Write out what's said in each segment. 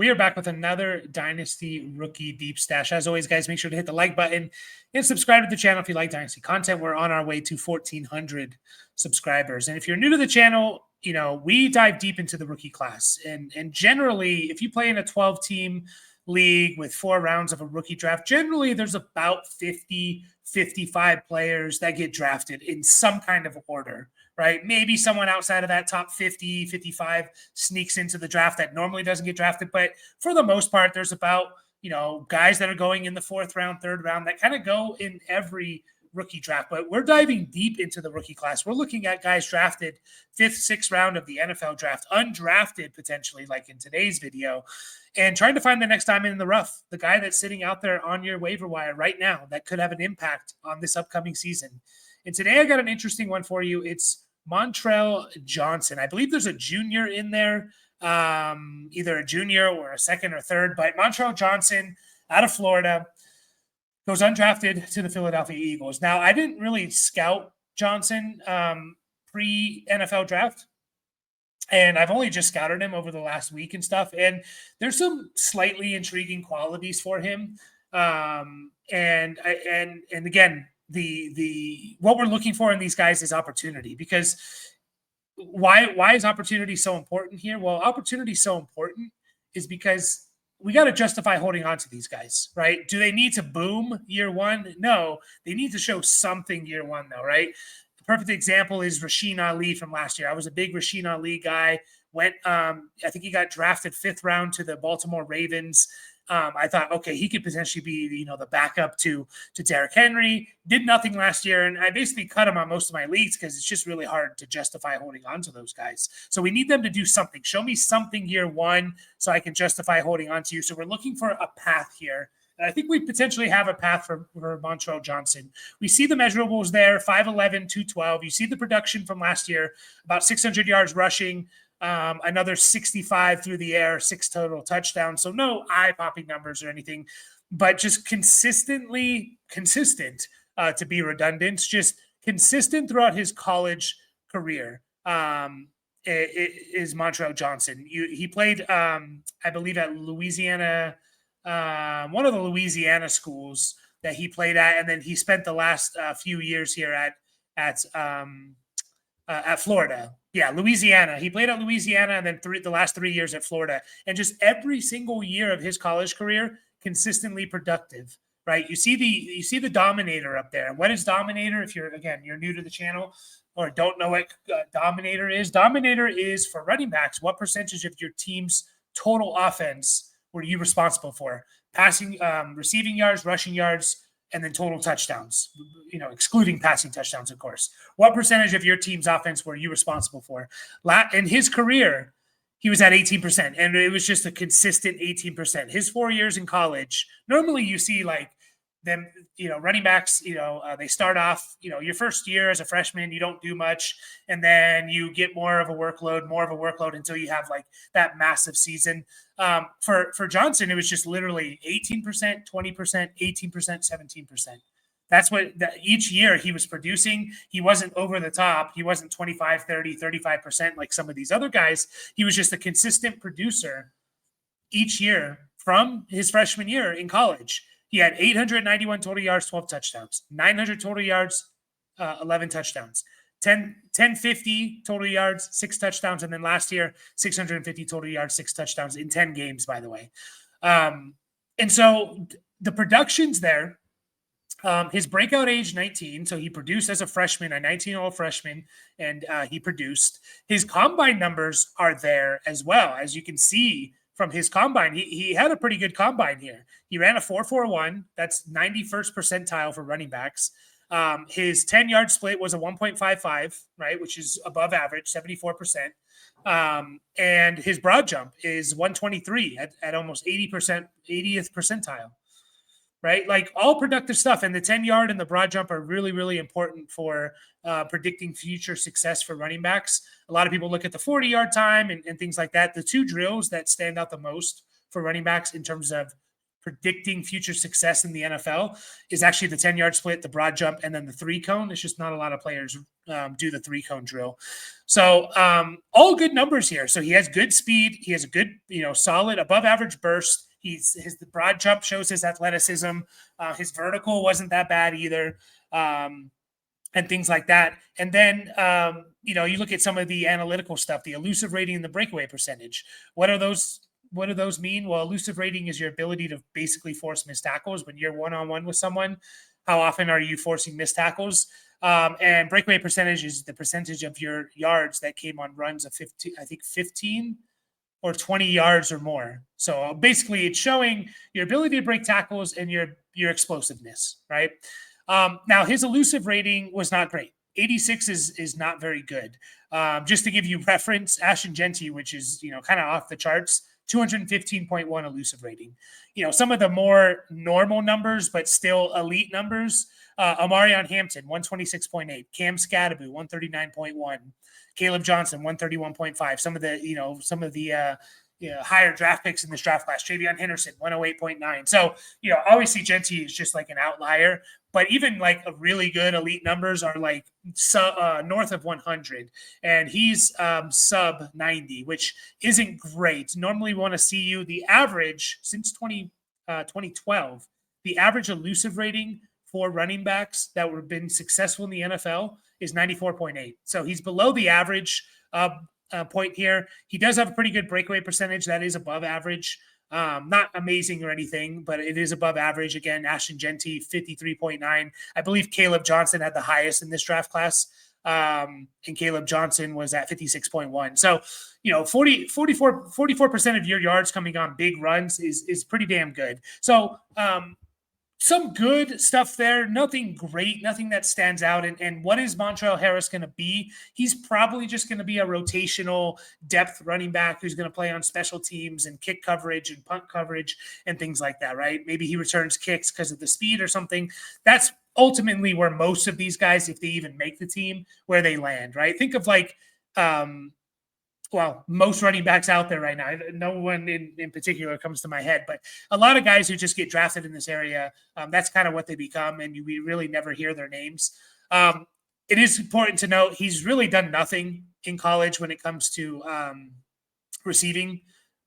We are back with another Dynasty Rookie Deep Stash. As always, guys, make sure to hit the like button and subscribe to the channel if you like Dynasty content. We're on our way to 1,400 subscribers. And if you're new to the channel, you know, we dive deep into the rookie class. And generally, if you play in a 12-team league with 4 rounds of a rookie draft, generally there's about 50, 55 players that get drafted in some kind of order, right? Maybe someone outside of that top 50, 55 sneaks into the draft that normally doesn't get drafted. But for the most part, there's about, you know, guys that are going in the 4th round, 3rd round that kind of go in every rookie draft. But we're diving deep into the rookie class. We're looking at guys drafted 5th, 6th round of the NFL draft, undrafted potentially, like in today's video, and trying to find the next diamond in the rough, the guy that's sitting out there on your waiver wire right now that could have an impact on this upcoming season. And today I got an interesting one for you. It's Montrell Johnson. I believe there's a junior in there, either a junior or a 2nd or 3rd, but Montrell Johnson out of Florida goes undrafted to the Philadelphia Eagles. Now, I didn't really scout Johnson pre-NFL draft, and I've only just scouted him over the last week and stuff, and there's some slightly intriguing qualities for him. And again, the what we're looking for in these guys is opportunity, because why is opportunity so important here? Well, opportunity is so important is because we got to justify holding on to these guys, right? Do they need to boom year one? No, they need to show something year one though, right? The perfect example is Rasheen Ali from last year. I was a big Rasheen Ali guy. I think he got drafted 5th round to the Baltimore Ravens. I thought, okay, he could potentially be, you know, the backup to Derrick Henry. Did nothing last year, and I basically cut him on most of my leagues because it's just really hard to justify holding on to those guys. So we need them to do something. Show me something year one so I can justify holding on to you. So we're looking for a path here. And I think we potentially have a path for Montrell Johnson. We see the measurables there, 5'11", 212. You see the production from last year, about 600 yards rushing, another 65 through the air, 6 total touchdowns. So no eye-popping numbers or anything, but just consistent, to be redundant, just consistent throughout his college career is Montrell Johnson. He played, I believe, at Louisiana, one of the Louisiana schools that he played at, and then he spent the last few years here at Florida. Yeah, Louisiana. He played at Louisiana, and then the last 3 years at Florida. And just every single year of his college career, consistently productive, right? You see the Dominator up there. What is Dominator? If you're new to the channel or don't know what Dominator is for running backs. What percentage of your team's total offense were you responsible for? Passing, receiving yards, rushing yards, and then total touchdowns, you know, excluding passing touchdowns, of course. What percentage of your team's offense were you responsible for? In his career, he was at 18%, and it was just a consistent 18%. His 4 years in college, normally you see like them, you know, running backs, you know, they start off, you know, your first year as a freshman, you don't do much, and then you get more of a workload until you have like that massive season. For Johnson, it was just literally 18%, 20%, 18%, 17%. That's what each year he was producing. He wasn't over the top. He wasn't 25, 30, 35% like some of these other guys. He was just a consistent producer each year from his freshman year in college. He had 891 total yards, 12 touchdowns, 900 total yards, 11 touchdowns, 1050 total yards, 6 touchdowns. And then last year, 650 total yards, 6 touchdowns in 10 games, by the way. And so the production's there. His breakout age, 19. So he produced as a freshman, a 19-year-old freshman, and he produced. His combine numbers are there as well. As you can see from his combine, he had a pretty good combine here. He ran a 4.41. That's 91st percentile for running backs. His 10-yard split was a 1.55, right, which is above average, 74%. And his broad jump is 123 at almost 80%, 80th percentile, right? Like all productive stuff. And the 10-yard and the broad jump are really, really important for predicting future success for running backs. A lot of people look at the 40-yard time and things like that. The 2 drills that stand out the most for running backs in terms of predicting future success in the NFL is actually the 10-yard split, the broad jump, and then the 3-cone. It's just not a lot of players do the 3-cone drill. So all good numbers here. So he has good speed. He has a good, solid above average burst. The broad jump shows his athleticism. His vertical wasn't that bad either. And things like that. And then, you look at some of the analytical stuff, the elusive rating and the breakaway percentage. What do those mean? Well, elusive rating is your ability to basically force missed tackles when you're one-on-one with someone. How often are you forcing missed tackles? And breakaway percentage is the percentage of your yards that came on runs of 15 or 20 yards or more. So basically it's showing your ability to break tackles and your explosiveness, right? Now his elusive rating was not great. 86 is not very good. Just to give you reference, Ashton Jeanty, which is, kind of off the charts, 215.1 elusive rating. Some of the more normal numbers, but still elite numbers. Amarion Hampton, 126.8. Cam Scadaboo, 139.1. Caleb Johnson, 131.5. Some of the higher draft picks in this draft class. Travion Henderson, 108.9. So, obviously Jeanty is just like an outlier, but even like a really good elite numbers are like north of 100, and he's sub 90, which isn't great. Normally we want to see the average since 2012, the average elusive rating for running backs that have been successful in the NFL is 94.8. So he's below the average point here. He does have a pretty good breakaway percentage. That is above average. Not amazing or anything, but it is above average. Again, Ashton Jeanty, 53.9. I believe Caleb Johnson had the highest in this draft class. And Caleb Johnson was at 56.1. So, 44% of your yards coming on big runs is pretty damn good. So, some good stuff there. Nothing great, nothing that stands out. And what is Montrell Harris going to be? He's probably just going to be a rotational depth running back who's going to play on special teams and kick coverage and punt coverage and things like that, right? Maybe he returns kicks because of the speed or something. That's ultimately where most of these guys, if they even make the team, where they land, right? Think of like most running backs out there right now. No one in particular comes to my head, but a lot of guys who just get drafted in this area, that's kind of what they become, and we really never hear their names. It is important to note he's really done nothing in college when it comes to receiving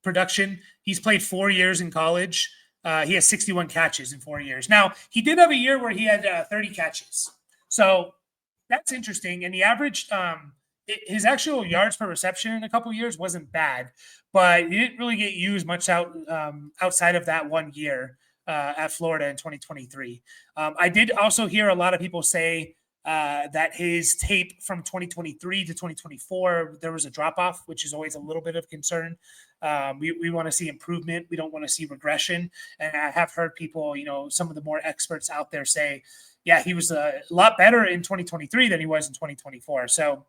production. He's played 4 years in college. He has 61 catches in 4 years. Now, he did have a year where he had 30 catches. So that's interesting, and he averaged his actual yards per reception in a couple of years wasn't bad, but he didn't really get used much outside of that 1 year at Florida in 2023. I did also hear a lot of people say that his tape from 2023 to 2024, there was a drop-off, which is always a little bit of concern. We want to see improvement. We don't want to see regression. And I have heard people, some of the more experts out there say, yeah, he was a lot better in 2023 than he was in 2024. So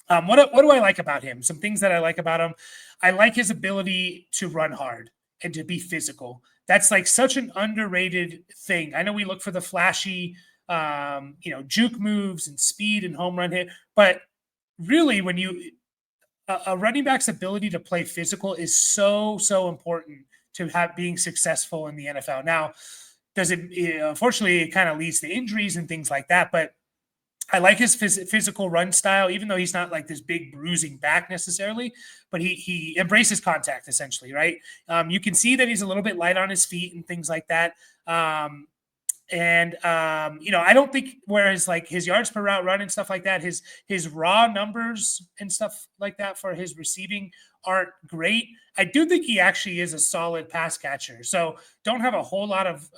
what do I like about him? Some things that I like about him. I like his ability to run hard and to be physical. That's like such an underrated thing. I know we look for the flashy, juke moves and speed and home run hit, but really when a running back's ability to play physical is so important to being successful in the NFL. Now, unfortunately, it kind of leads to injuries and things like that, but I like his physical run style, even though he's not like this big bruising back necessarily, but he embraces contact essentially, right? You can see that he's a little bit light on his feet and things like that. I don't think, whereas like his yards per route run and stuff like that, his raw numbers and stuff like that for his receiving aren't great. I do think he actually is a solid pass catcher. So don't have a whole lot of,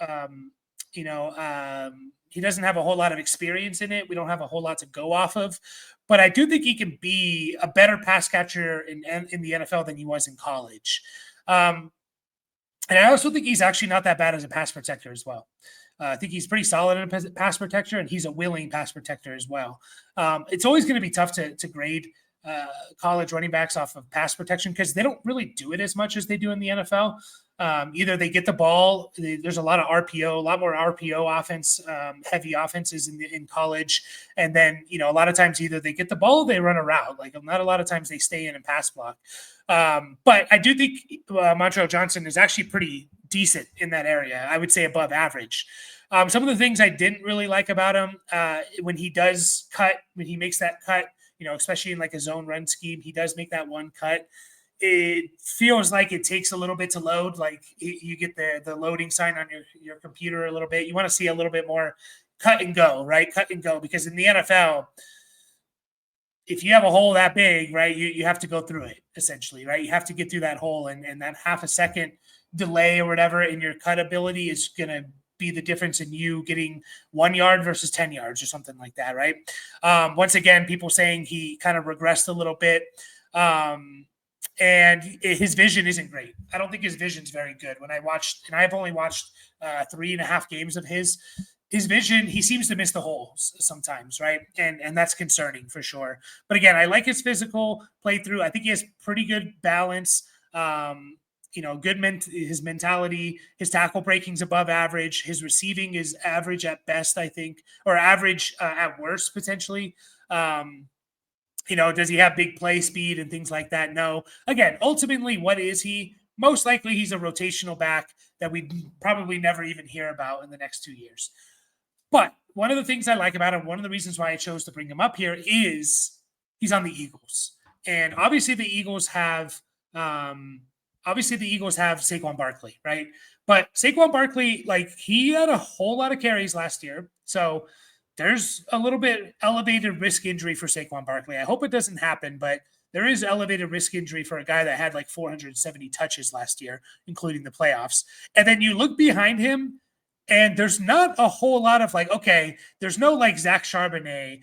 he doesn't have a whole lot of experience in it. We don't have a whole lot to go off of, but I do think he can be a better pass catcher in the NFL than he was in college. And I also think he's actually not that bad as a pass protector as well. I think he's pretty solid in a pass protector, and he's a willing pass protector as well. It's always going to be tough to grade college running backs off of pass protection because they don't really do it as much as they do in the NFL. Either they get the ball, there's a lot more RPO offense, heavy offenses in college. And then, a lot of times either they get the ball or they run a route. Like not a lot of times they stay in and pass block. But I do think Montrell Johnson is actually pretty decent in that area. I would say above average. Some of the things I didn't really like about him when he does cut, when he makes that cut, especially in like a zone run scheme, he does make that one cut. It feels like it takes a little bit to load. Like you get the loading sign on your computer a little bit. You want to see a little bit more cut and go, right? Cut and go, because in the NFL, if you have a hole that big, right, you have to go through it essentially, right? You have to get through that hole, and that half a second delay or whatever in your cut ability is going to be the difference in you getting 1 yard versus 10 yards or something like that, right? Once again, people saying he kind of regressed a little bit. And his vision isn't great. I don't think his vision's very good. When I watched, and I've only watched 3.5 games of his vision, he seems to miss the holes sometimes, right? And that's concerning for sure. But again, I like his physical playthrough. I think he has pretty good balance. His mentality, his tackle breaking's above average. His receiving is average at best, I think, or average at worst potentially. Does he have big play speed and things like that? No. Again, ultimately, what is he? Most likely he's a rotational back that we probably never even hear about in the next 2 years. But one of the things I like about him, one of the reasons why I chose to bring him up here is he's on the Eagles. And obviously the Eagles have Saquon Barkley, right? But Saquon Barkley, like, he had a whole lot of carries last year. So there's a little bit elevated risk injury for Saquon Barkley. I hope it doesn't happen, but there is elevated risk injury for a guy that had like 470 touches last year, including the playoffs. And then you look behind him, and there's not a whole lot of like, okay, there's no like Zach Charbonnet.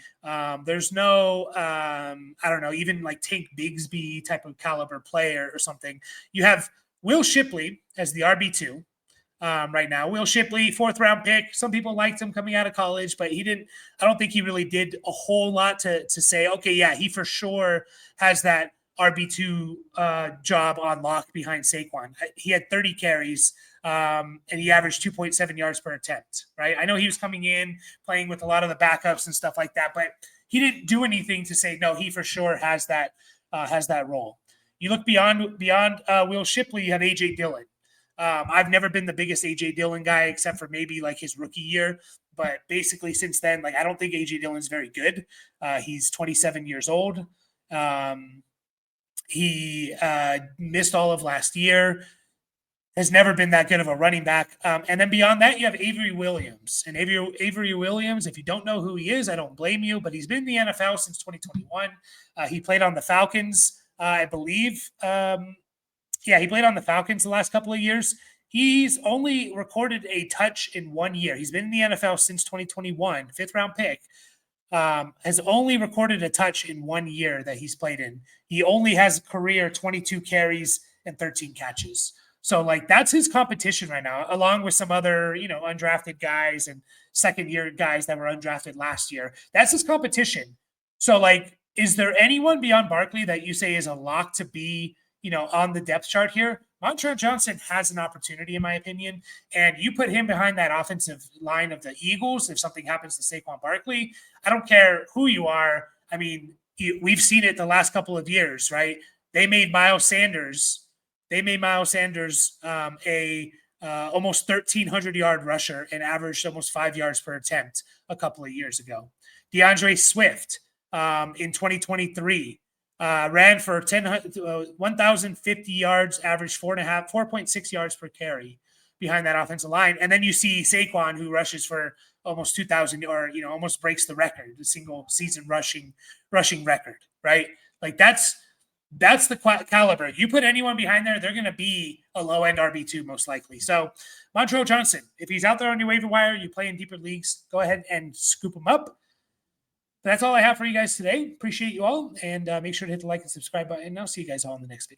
There's no, I don't know, even like Tank Bigsby type of caliber player or something. You have Will Shipley as the RB2. Right now, Will Shipley, 4th round pick. Some people liked him coming out of college, but I don't think he really did a whole lot to say, okay, yeah, he for sure has that RB2 job on lock behind Saquon. He had 30 carries and he averaged 2.7 yards per attempt, right? I know he was coming in, playing with a lot of the backups and stuff like that, but he didn't do anything to say, no, he for sure has that role. You look beyond Will Shipley, you have A.J. Dillon. I've never been the biggest A.J. Dillon guy, except for maybe like his rookie year. But basically since then, like, I don't think A.J. Dillon's very good. He's 27 years old. He missed all of last year. Has never been that good of a running back. And then beyond that, you have Avery Williams. And Avery Williams, if you don't know who he is, I don't blame you, but he's been in the NFL since 2021. He played on the Falcons, I believe. He played on the Falcons the last couple of years. He's only recorded a touch in 1 year. He's been in the NFL since 2021, 5th round pick. Has only recorded a touch in 1 year that he's played in. He only has career 22 carries and 13 catches. So, like, that's his competition right now, along with some other, undrafted guys and second-year guys that were undrafted last year. That's his competition. So, like, is there anyone beyond Barkley that you say is a lock to be, on the depth chart here? Montrell Johnson has an opportunity, in my opinion, and you put him behind that offensive line of the Eagles. If something happens to Saquon Barkley, I don't care who you are. I mean, we've seen it the last couple of years, right? They made Miles Sanders a almost 1,300-yard rusher and averaged almost 5 yards per attempt a couple of years ago. DeAndre Swift in 2023 ran for 1,050 yards, averaged 4.6 yards per carry behind that offensive line. And then you see Saquon, who rushes for almost 2,000, or almost breaks the record, the single season rushing record, right? Like, that's the caliber. You put anyone behind there, they're going to be a low-end RB2 most likely. So Montrell Johnson, if he's out there on your waiver wire, you play in deeper leagues, go ahead and scoop him up. That's all I have for you guys today. Appreciate you all, and make sure to hit the like and subscribe button. I'll see you guys all in the next video.